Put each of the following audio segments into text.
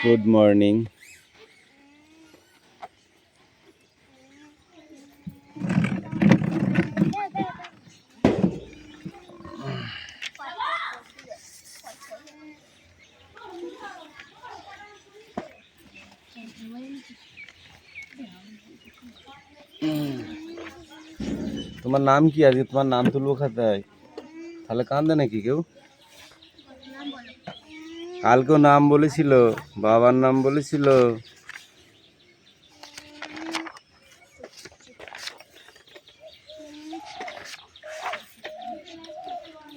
Good morning. তোমার নাম কি? আজকে তোমার নাম তুলবো খাতায়, তাহলে কান্দে নাকি কেউ? কালকেও নাম বলেছিল, বাবার নাম বলেছিল।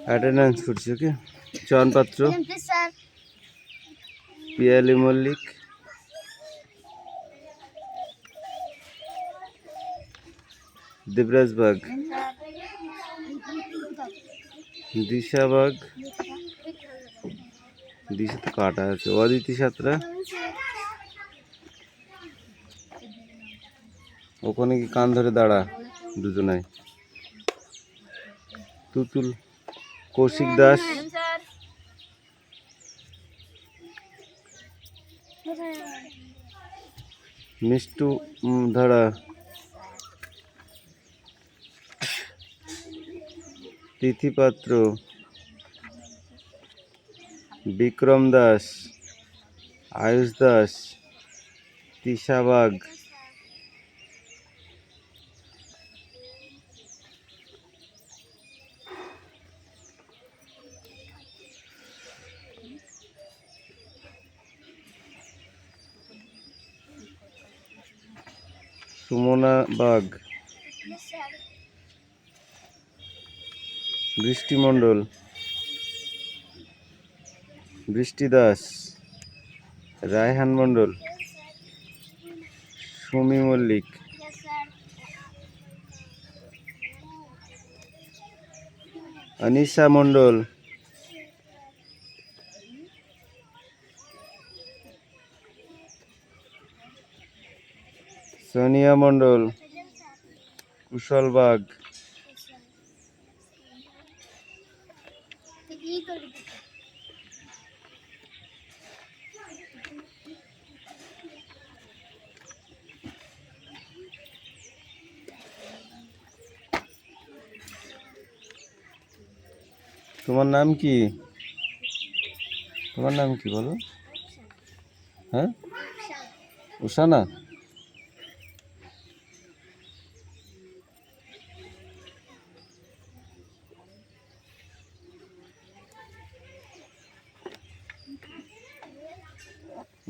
অ্যাটেন্ডেন্স করছি। ওকে, চয়ন পাত্র, পিয়ালি মল্লিক, দেবরাজ বাগ, দিশা বাগ, দিশা তো কাটা আছে, অদিতি সাঁতরা। ওখানে কি কান ধরে দাঁড়া দুজনায়। তুতুল, কৌশিক দাস, মিষ্টু ধারা, তিথি পাত্র, বিক্রম দাস, আয়ুষ দাস, তিশা বাগ, সুমনা বাগ, বৃষ্টি মণ্ডল, বৃষ্টি দাস, রায়হান মণ্ডল, সুমি মল্লিক, অনিশা মণ্ডল, সোনিয়া মণ্ডল, কুশল বাগ, তোমার নাম কি? তোমার নাম কি বলো? হ্যাঁ, উষানা।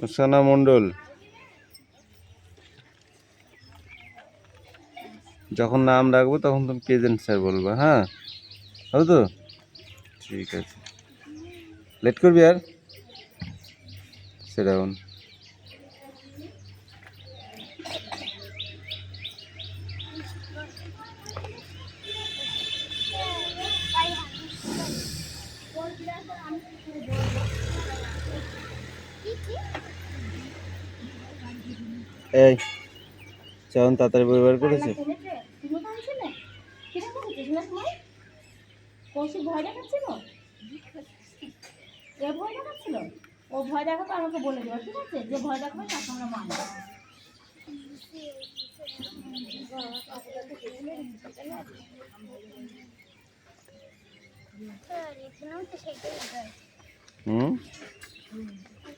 উষানা মণ্ডল। যখন নাম রাখবো তখন তুমি প্রেজেন্ট স্যার বলবা, হ্যাঁ? হবে তো? ঠিক আছে। লেট করবি আর? সেরাউন। এই চয়ন তাড়াতাড়ি বই বার করেছে। ও ভয় দেখাতো, আমাকে বলে দেবো, ঠিক আছে? যে ভয় দেখাবে তাকে আমরা মানব।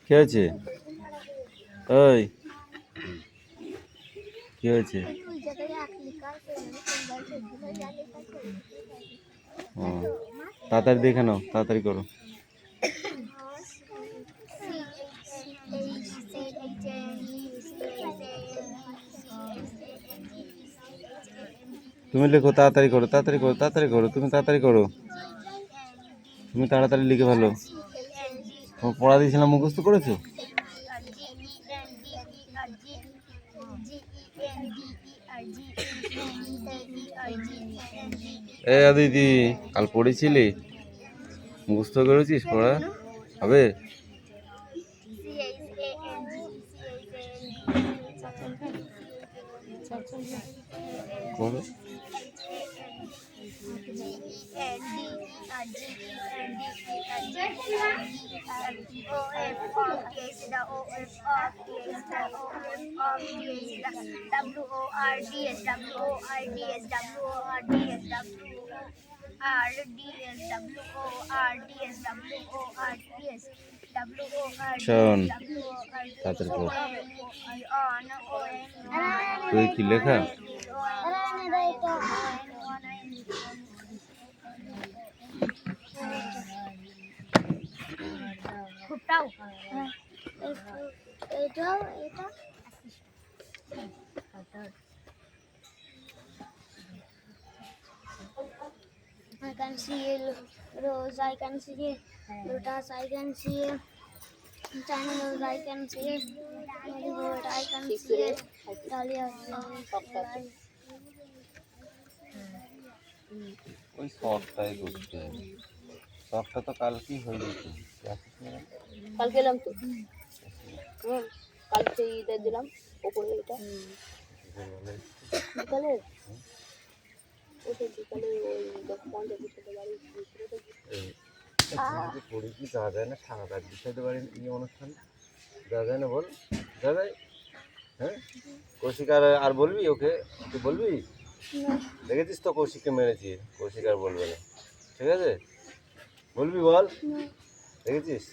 কি হয়েছে? ওই কি হয়েছে? তাড়াতাড়ি দেখে নাও, তাড়াতাড়ি করো। তুমি লেখো, তাড়াতাড়ি করো, তাড়াতাড়ি করো, তাড়াতাড়ি করো, তুমি তাড়াতাড়ি করো, তুমি তাড়াতাড়ি লিখে ভালো। পড়া দিয়েছিলাম, মুখস্থ করেছো? এ দিদি, কাল পড়েছিলি? মুখস্থ করেছিস? পড়া হবে? করো। শোন, তাড়াতাড়ি করো। তুই কি লেখা? I can see a rose, I can see a lotus, I can see a China rose, I can see a marigold, I can see a dahlia. ওই শখটাই করতে হবে। শখটা তো কালকেই হয়ে যেত। আসিস না? কালকে এলাম তো কালকে এটা দিলাম ওপরে এটা বিকালে ওটা বিকালে ওই 10-15 বছরের বাড়ি পড়ি কি যাওয়া যায় না সারা রাত বিষয়তে পারি এই অনুষ্ঠান যাওয়া যায় না বল? যাওয়া যায়? হ্যাঁ, কৌশিক আর বলবি ওকে? তুই বলবি? দেখেছিস তো কৌশিককে মেরেছি, কৌশিক আর বলবে না, ঠিক আছে? বলবি বল? দেখেছিস?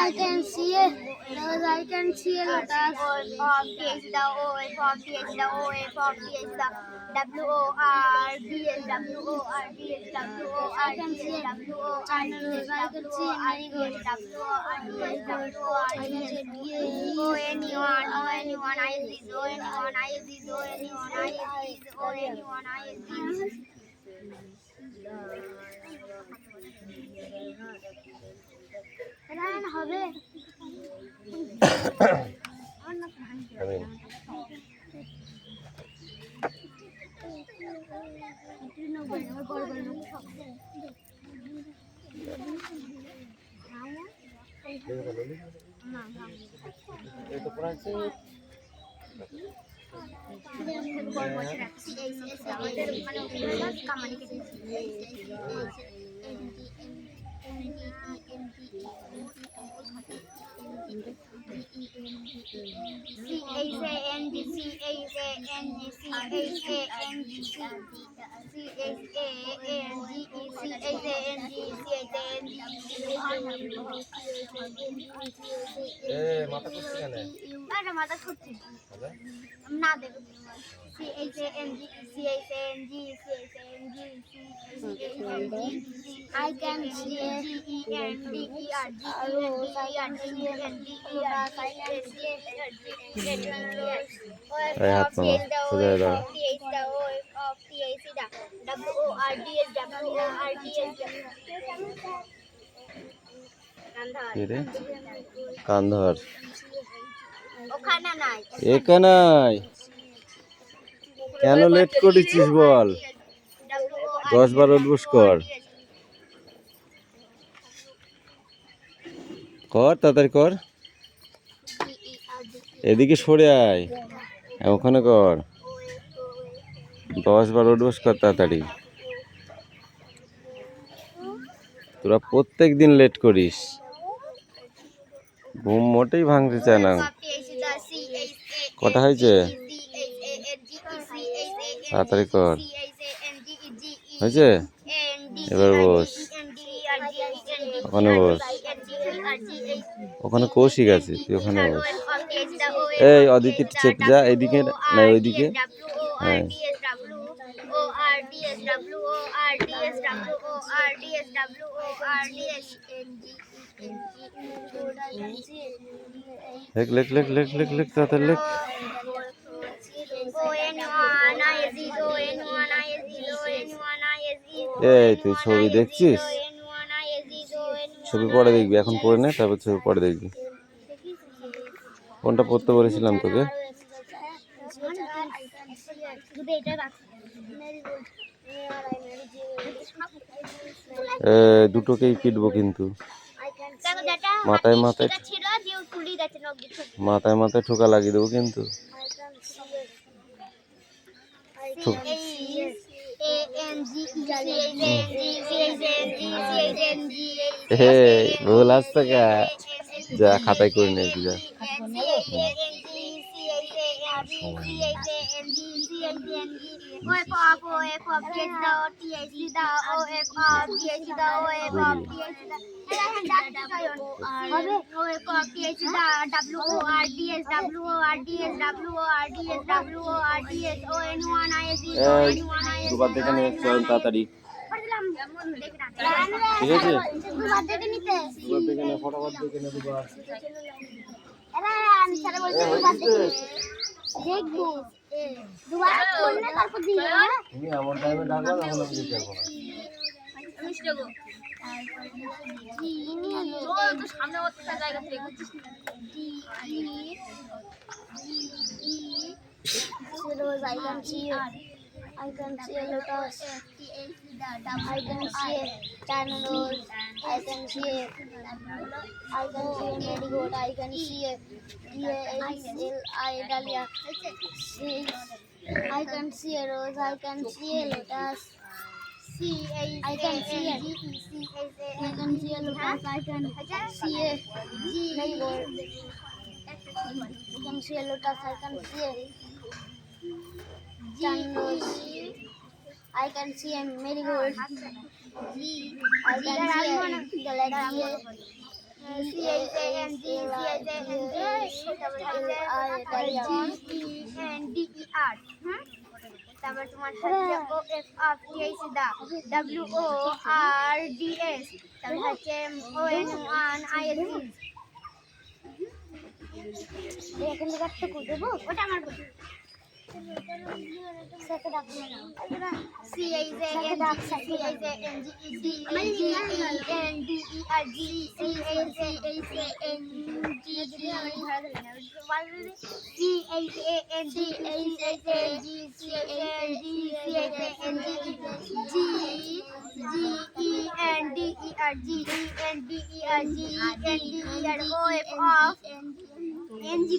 I can see a rose, I can see a lotus. I can see a China rose, I can see a marigold. I can see a হবে আমি এই তো পড়াচ্ছি। মাথা করছি কেন? মাথা ঘুরছে আচ্ছা, না দেখো I can see a rose, I can see a lotus, I can see এই হাত নামা, সোজা হয়ে দাঁড়া। কি রে? কান্ধর ওখানে নাই এখানে কেন লেট করেছিস বল? 10-12 উঠবস কর, কর তাড়াতাড়ি কর। এদিকে সরে আয়, ওখানে কর। 10-12 উঠবস কর তাড়াতাড়ি। তোরা প্রত্যেক দিন লেট করিস, ঘুম মোটেই ভাঙতে চায় না। কটা হয়েছে? তাড়াতাড়ি কর, হয়েছে? এবার বস, ওখানে বস। ওখানে কৌশিক আছে, তুই ওখানে বস। এই অদিতি চেপ যা, এদিকে না ওইদিকে। হ্যাঁ, লেখ লেখ লেখ লেখ লেখ লেখ তাড়াতাড়ি লেখ। এই তুই ছবি দেখছিস? ছবি পরে দেখবি, এখন পড়ে নে, তারপর ছবি পরে দেখবি। কোনটা পড়তে বলেছিলাম তোকে? দুটোকেই পিটবো কিন্তু। মাথায় মাথায় মাথায় মাথায় ঠোকা লাগিয়ে দেবো কিন্তু। ভুল আসছে কা? যা খাতায় করে নিয়েছি যা। দুবার দেখে নে, চল তাড়াতাড়ি। ঠিক আছে, দুবার দেখে নে, ফটাফট দেখে নে দুবার। তুমি এমন টাইমে ডাকো, তখন আমি দিতে পারবো না। I can see a lotus. I can see a China rose. I can see a marigold. I can see a dahlia. I can see a rose. I can see a lotus. I can see a lotus. I can see a marigold. I can see a lotus. I can see a China rose. I can see a marigold. I can see a galaxy. তারপর তোমার হচ্ছে WORDS, তারপর হচ্ছে ONISE। এখান থেকে একটা করে দেবো, ওটা আমার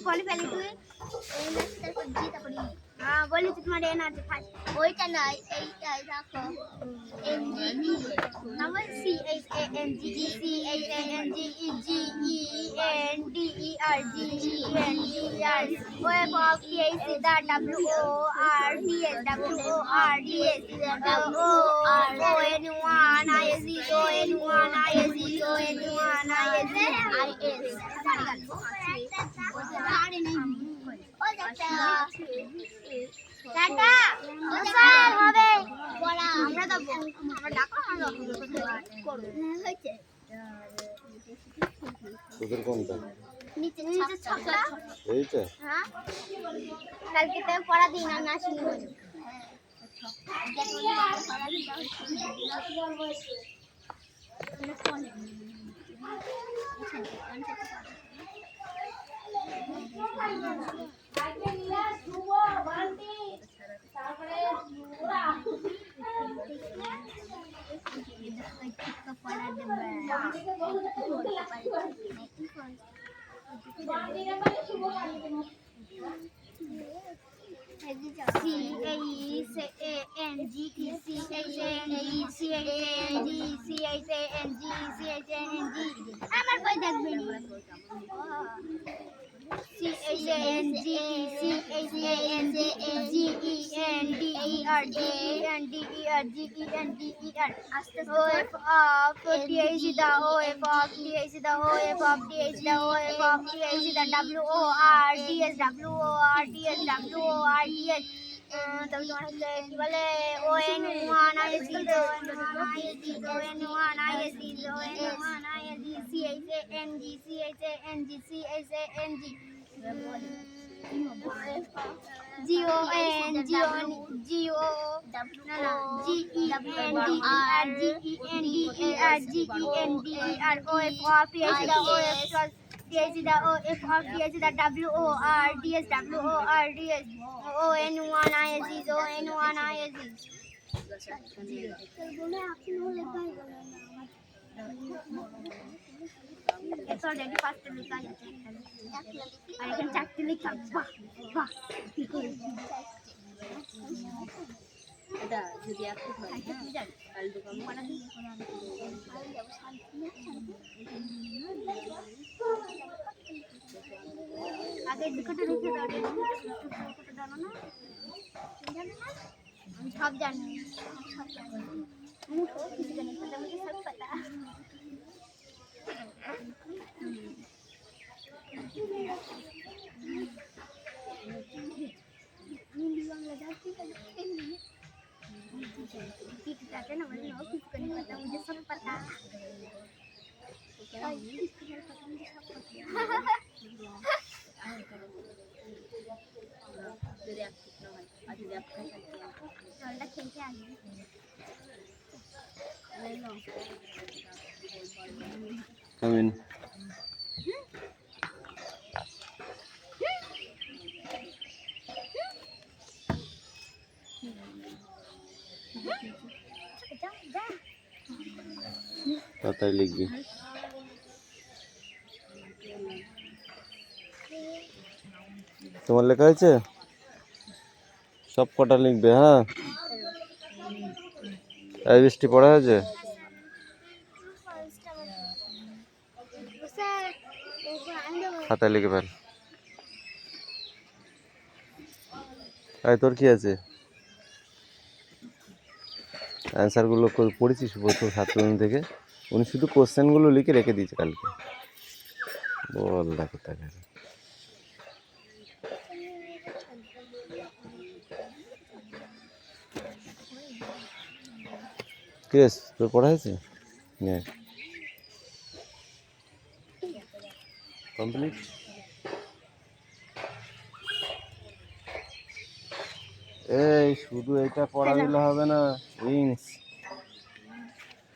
কলে ফেলে তুই বলি তো তোমার এন আছে ফার্স্ট, ওইটা না এইটাই দেখো NGE number CHANGEGENDER web of PAC the tata ওসার হবে বড়া আমরা তো আমরা ডাকো আমরা হয়েছে তোদের কোনটা? নিচে নিচে ছাপটা এইটা? হ্যাঁ কালকে তো পড়া দিন না নাসিনি আমার কই দেখবেন তারপর তোমার হচ্ছে কি বলে ON1 ISD ON1 ISD ON1 ISD CHANG CHANG CHANG GON PH the OF of PH the WORDS ON1 ISD ON1 ISD It's already fast to look at it. I can check to look up. এটা যদি একটু হয় কাল দোকান आगे दिक्कत नहीं थी दादी को डालो ना सब जानते हैं मुझे किसी का नहीं पता मुझे सब पता ना मुझे किसी को नहीं पता मुझे सब पता যদি একটু না হয় আর যদি একটু चलना खेलते आगे Come in. তাড়াতাড়ি লিখবি। তোমার লেখা হয়েছে? সব কটা লিখবে, হ্যাঁ? এই বৃষ্টি পড়া হয়েছে? খাতায় লিখে ফেল। এই তোর কি আছে? অ্যান্সারগুলো পড়েছিস প্রথম ছাত্রজন থেকে? উনি শুধু কোশ্চেনগুলো লিখে রেখে দিয়েছে কালকে। বল দেখো তাকে। কেস তোর পড়া হয়েছে? কমপ্লিট। এই শুধু এটা পড়া দিলে হবে না, উইংস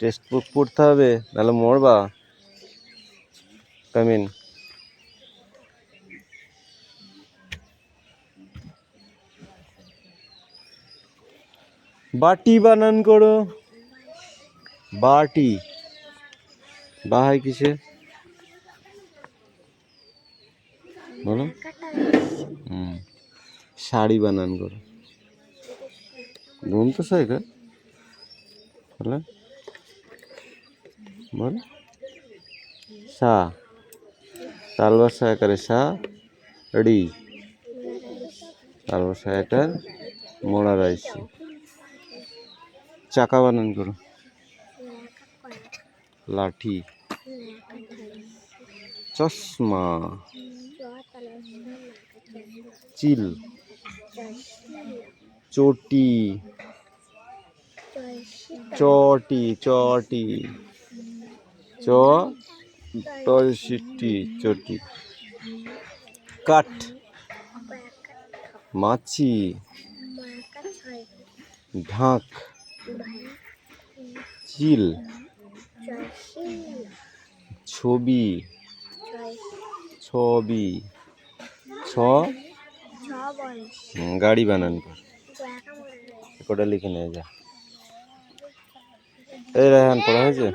টেক্সট বুক পড়তে হবে, নাহলে মরবা। Come in. বাটি বানান করো। বাটি বা হয় কিসে বলো? শাড়ি বানান করো। ঘুম তো সই কর বলো, বল। সা তালবার সা করে সা রি তালবার সা এটা মোড়া রাইছি। চাকা বানান করো। লাঠি চশমা চিল চটি চটি চটি চটি চটি কাঠ মাছি ঢাক চিল ছবি ছবি ছ গাড়ি বানান কর। কোটা লিখে নিয়ে যা। এই রায়হান পড়া হয়েছে?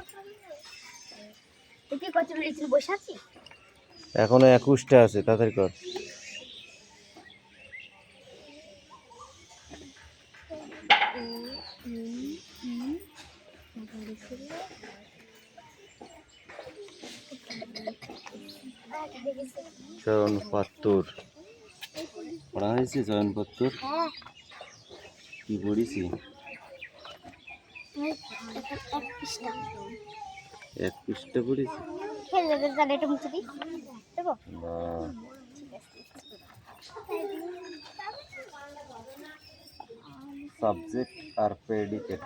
এখনো 21টা আছে, তাড়াতাড়ি কর। চয়নপত্তর পড়া হয়েছে? চয়নপত্তর কি পড়েছি? এক পৃষ্ঠা পড়েছি। সাবজেক্ট আর প্রেডিকেট।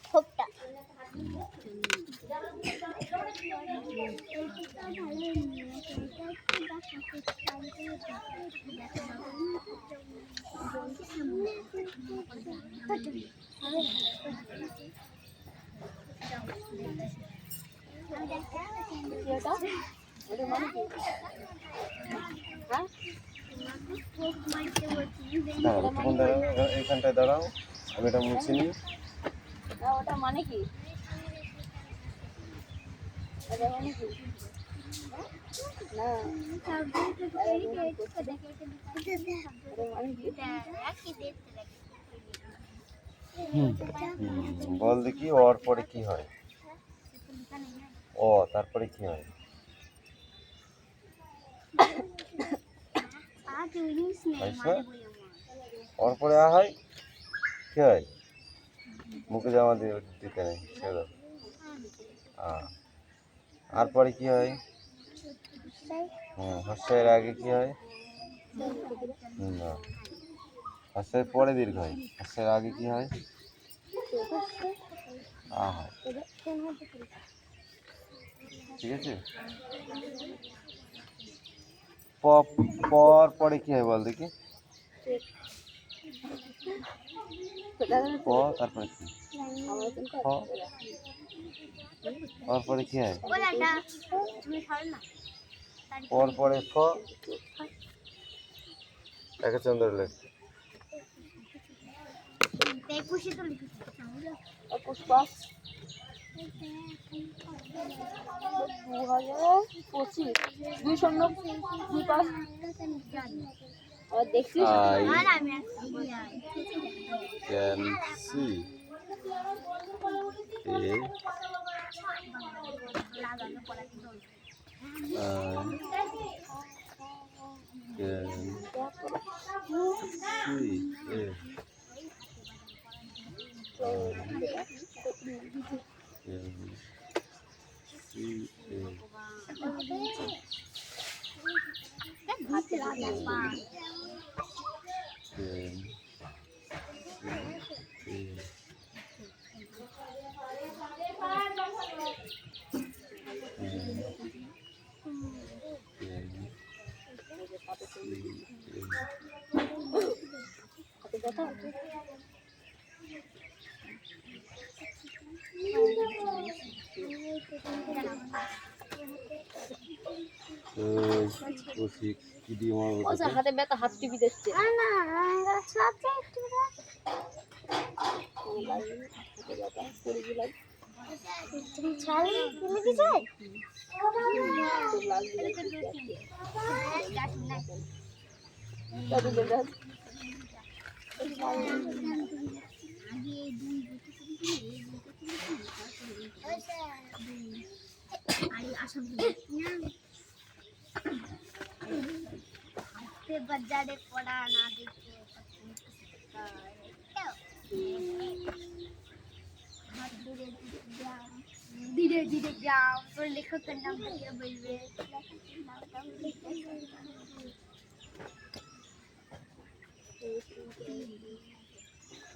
খোপটা কি এটা? ওটা মানে কি? হ্যাঁ? দাঁড়াও, তখন দাঁড়াও, এইখানটায় দাঁড়াও, আমি এটা মুছে নিই। না, ওটা মানে কি? ওটা মানে কি? না, ওটা মানে কি? বল দেখি ওর পরে কি হয়? ও তারপরে কি হয়? আচ্ছা, ওর পরে আ হয়, কি হয়? মুখে জামা দিতে নেই, ছেড়ে দাও। আর পরে কি হয়? হর্ষের আগে কি হয়? না, হর্ষের পরে দীর্ঘ হয়। হর্ষের আগে কি হয়? আ হয়। ঠিক আছে। পর পরে কি হয় বল দেখি? প তারপরে কি? খ। পর পরে কি হয়? পর পরে ফ। একে চন্দ্র লেখ। পুষ্পাস 2025 2 আর দেখছিস I can see কি দিয়ে মারবো আচ্ছা হাতে ব্যথা হাত টিপি দিচ্ছে বাজারে পড়া না দেখে ধীরে ধীরে যাও তোর লেখকের নামটা কে বলবে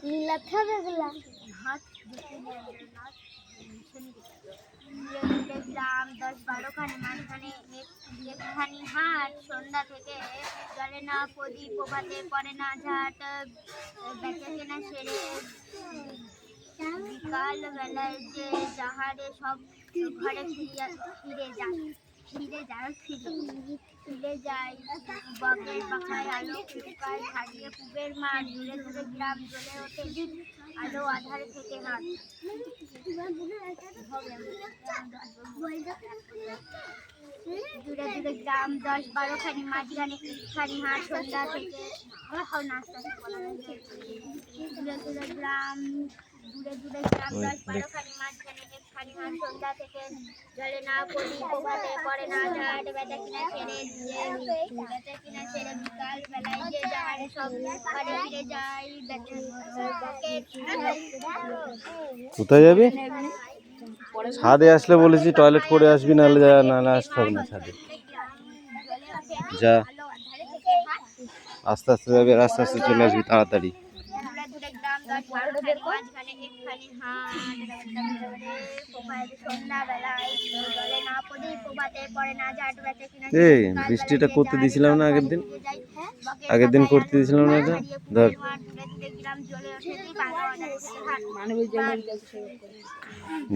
লীলা থাকলা হাত গ্রাম 10-12 খানি মাঝখানে একখানি হাট সন্ধ্যা থেকে জলে না প্রদীপ প্রভাতে পড়ে না ঝাট বেচা কেনা সেরে বিকাল বেলায় যে যাহারে সব ঘরে ফিরে যায় বকের পাখায় আলো ফুটকায় ছাড়িয়ে কুবের মাঠ দূরে দূরে গ্রাম জ্বলে ওঠে আলো আধার থেকে হাট দূরে দূরে গ্রাম 10-12 খানি মাঝখানে একখানি হাট সন্ধ্যা থেকে দূরে দূরে গ্রাম 10-12 খানি মাঝখানে একখানি হাট সন্ধ্যা থেকে জলে না প্রদীপ প্রভাতে পড়ে না ঝাট বেচা কিনা সেরে বিকাল বেলায় যে যাহারে সব ঘরে ফিরে যায় কোথায় যাবি? ছাদে আসলে বলেছি টয়লেট করে আসবি, নাহলে না আসতে হবে না ছাদে। যা আস্তে আস্তে যাবে, আর আস্তে আস্তে চলে আসবি তাড়াতাড়ি। দূরে দূরে গ্রাম 10-12খানি মাঝখানে একখানি হাট পোপায় সন্ধ্যাবেলায় জলে না পড়ি প্রভাতে পড়ে না ঝাট বেঁচে কিনা এই বৃষ্টিটা করতে দিয়েছিলাম না আগের দিন? আগের দিন করতে দিয়েছিলাম না এটা? ধর দূরে দূরে গ্রাম জ্বলে ওঠে বাংলা বাজারে হাট মানবের জন্য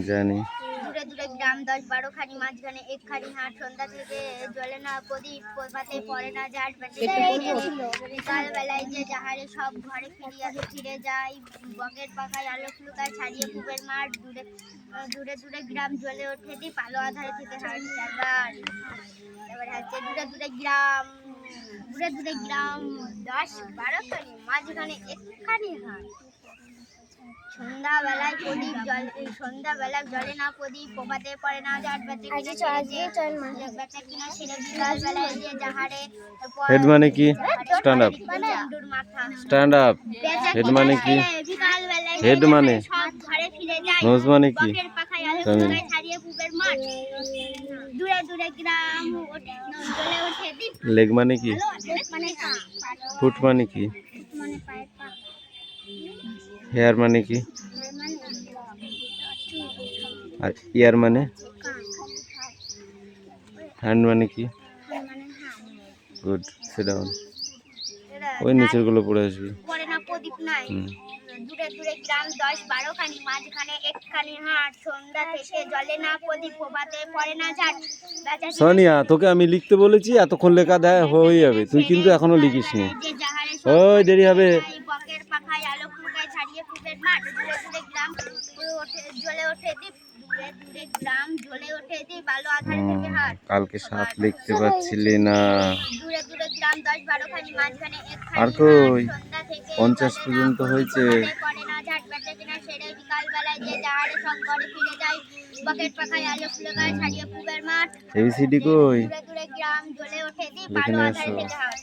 জানি। দূরে দূরে গ্রাম 10-12খানি মাঝখানে একখানি হাট সন্ধ্যা থেকে জ্বলে না প্রদীপ প্রভাতে পড়ে না ঝাট বেঁচে বিকাল বেলায় যে যাহারে সব ঘরে ফিরে যায় বকের পাখায় আলো ফুলকায় ছাড়িয়ে পুবের মাঠ দূরে দূরে দূরে গ্রাম জ্বলে ওঠে পালো আধারে থেকে হাট চারবার। এবারে হচ্ছে দূরে দূরে গ্রাম 10-12খানি মাঝখানে একখানি হাট সন্ধ্যাবেলায় প্রদীপ সন্ধ্যাবেলায় জ্বলে না প্রদীপ প্রভাতে পড়ে না ঝাট বেঁচে কিনা সেরে বিকাল বেলায় যে যাহারে হেড মানে কি? Stand up. Stand up. Head মানে কি? বিকাল বেলায় হেড মানে? সব ঘরে ফিরে যায় নোজ মানে কি? বকের পাখায় আলো ফুলকায় ছাড়িয়ে পুবের মাঠ দূরে দূরে গ্রাম জ্বলে ওঠে দীপ লেগ মানে কি? মানে ফুট মানে কি? মানে পায়ের পাখা হেয়ার মানে কি? মানে আর ইয়ার মানে? হ্যান্ড মানে কি? মানে গুড, সিট ডাউন। ওই নিচের গুলো পড়ে আসবি। পড়ে না প্রদীপ নাই হুম। দূরে দূরে গ্রাম 10-12খানি মাঝখানে একখানি হাট সন্ধ্যা থেকে জ্বলে না প্রদীপ প্রভাতে পড়ে না ঝাট বেচা কিনা সোনিয়া, তোকে আমি লিখতে বলেছি, এতক্ষণ লেখা দেয় হয়ে যাবে, তুই কিন্তু এখনো লিখিসনি। যে যাহারে ওই দেরি হবে। বকের পাখায় আলো ফুলকায় ছাড়িয়ে পুবের মাঠ দূরে দূরে গ্রাম জ্বলে ওঠে দীপ দূরে দূরে গ্রাম জ্বলে ওঠে দীপ আলো আধারে থেকে হাট কালকে 7 লিখতে পারছিলি না। দূরে দূরে গ্রাম 10-12খানি মাঝখানে একখানি আর কই? হাট সন্ধ্যা থেকে 50 পর্যন্ত হয়েছে। পড়ে না ঝাট বেঁচে কিনা সেরে বিকাল বেলায় যে যাহারে সব ঘরে ফিরে যায় বকের পাখায় আলো ফুলকায় ছাড়িয়ে পুবের মাঠ এবিসিডি কই? দূরে দূরে গ্রাম জ্বলে ওঠে দীপ লিখে আলো নিয়ে আধারে এসো। থেকে হাট